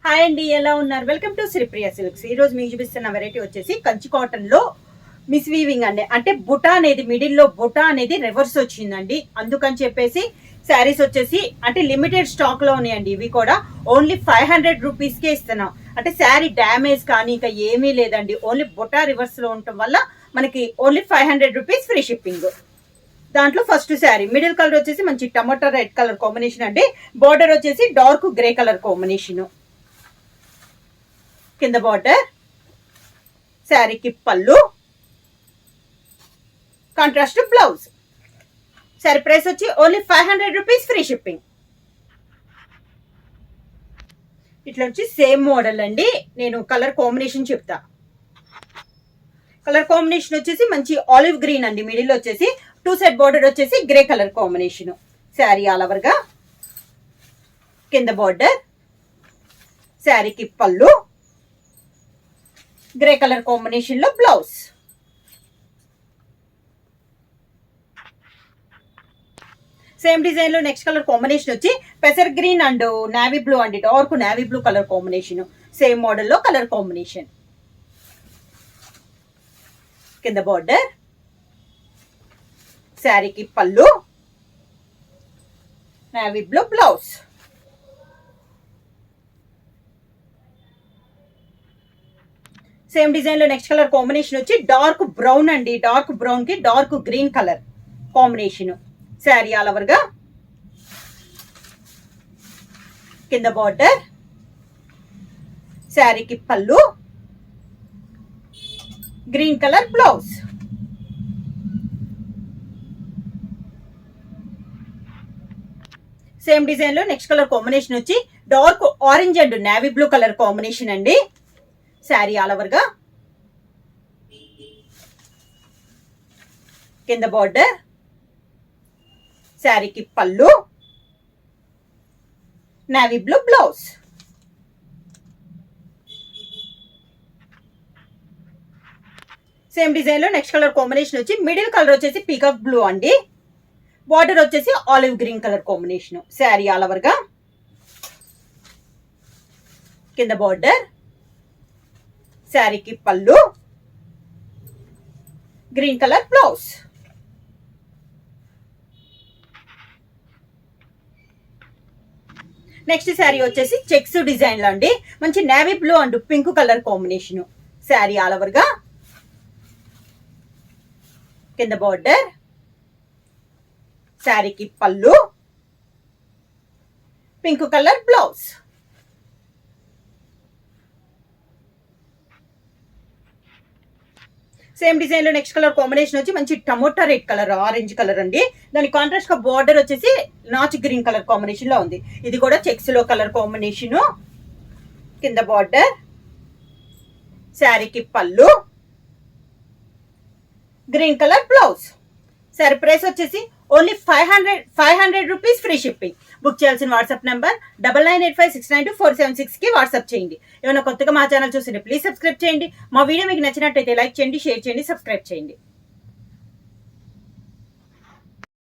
Hi అండి, ఎలా ఉన్నారు? Welcome to Sripriya silks. ఈ రోజు మీకు చూపిస్తున్న వెరైటీ వచ్చేసి కంచి కాటన్ లో మిస్ వీవింగ్ అండి. అంటే బుటా అనేది మిడిల్ లో బుటా అనేది రివర్స్ వచ్చిందండి. అందుకని చెప్పేసి శారీస్ వచ్చేసి అంటే లిమిటెడ్ స్టాక్ లో ఉన్నాయండి. ఇవి కూడా ఓన్లీ 500 రూపీస్ కే ఇస్తున్నాం. అంటే శారీ డ్యామేజ్ కానీ ఇంకా ఏమీ లేదండి. ఓన్లీ బుటా రివర్స్ లో ఉండటం వల్ల మనకి ఓన్లీ 500 రూపీస్ ఫ్రీ షిప్పింగ్. దాంట్లో ఫస్ట్ శారీ మిడిల్ కలర్ వచ్చేసి మంచి టమాటో రెడ్ కలర్ కాంబినేషన్ అండి. బార్డర్ వచ్చేసి డార్క్ గ్రే కలర్ కాంబినేషన్. కింద బార్డర్, శారీకి పళ్ళు, కాంట్రాస్ట్ బ్లౌజ్. శారీ ప్రైస్ వచ్చి ఓన్లీ 500 రూపీస్ ఫ్రీ షిప్పింగ్. ఇట్లా వచ్చి సేమ్ మోడల్ అండి. నేను కలర్ కాంబినేషన్ చెప్తా. కలర్ కాంబినేషన్ వచ్చేసి మంచి ఆలివ్ గ్రీన్ అండి. మిడిల్ వచ్చేసి 2 సైడ్ బార్డర్ వచ్చేసి grey colour combination. Sari all over గా, కింద బార్డర్, శారీకి పళ్ళు, గ్రే కలర్ కాంబినేషన్ లో బ్లౌజ్. సేమ్ డిజైన్ లో నెక్స్ట్ కలర్ కాంబినేషన్ వచ్చి పెసర్ గ్రీన్ అండ్ నావీ బ్లూ అండి. Dark navy blue colour combination. Same model లో కలర్ కాంబినేషన్. కింద బార్డర్, శారీకి పళ్ళు, navy blue blouse. Same design లో నెక్స్ట్ కలర్ కాంబినేషన్ వచ్చి డార్క్ బ్రౌన్ అండి. డార్క్ బ్రౌన్ కి dark green colour combination. Sari all over గా, కింద బార్డర్, శారీకి పళ్ళు, green colour blouse. Same design లో నెక్స్ట్ కలర్ కాంబినేషన్ వచ్చి dark orange and navy blue colour combination అండి. శారీ ఆల్ ఓవర్ గా, కింద బార్డర్, శారీకి పళ్ళు, navy blue blouse. Same design లో నెక్స్ట్ కలర్ కాంబినేషన్ వచ్చి మిడిల్ కలర్ వచ్చేసి పీకాక్ బ్లూ అండి. బార్డర్ వచ్చేసి olive green colour combination. Sari all over గా, కింద బార్డర్, శారీకి పళ్ళు, green colour blouse. Next sari వచ్చేసి చెక్స్ డిజైన్ లో అండి. మంచి navy blue and pink colour combination. Sari all over గా, కింద బార్డర్, శారీకి పళ్ళు, pink colour blouse. Same design లో నెక్స్ట్ కలర్ కాంబినేషన్ వచ్చి మంచి tomato red colour orange colour అండి. దాని కాంట్రాస్ట్ గా బార్డర్ వచ్చేసి నాచ్ గ్రీన్ కలర్ కాంబినేషన్ లో ఉంది. ఇది కూడా చెక్స్ లో కలర్ కాంబినేషన్. కింద బార్డర్, శారీకి పళ్ళు, green colour blouse. Sari price వచ్చేసి only 500 rupees free shipping. Book చేయాల్సిన వాట్సాప్ నెంబర్ 9985692476 కి వాట్సాప్ చేయండి. ఏమైనా కొత్తగా మా ఛానల్ చూసింటే ప్లీజ్ సబ్స్క్రైబ్ చేయండి. మా వీడియో మీకు నచ్చినట్టయితే లైక్ చేయండి, షేర్ చేయండి, సబ్స్క్రైబ్ చేయండి.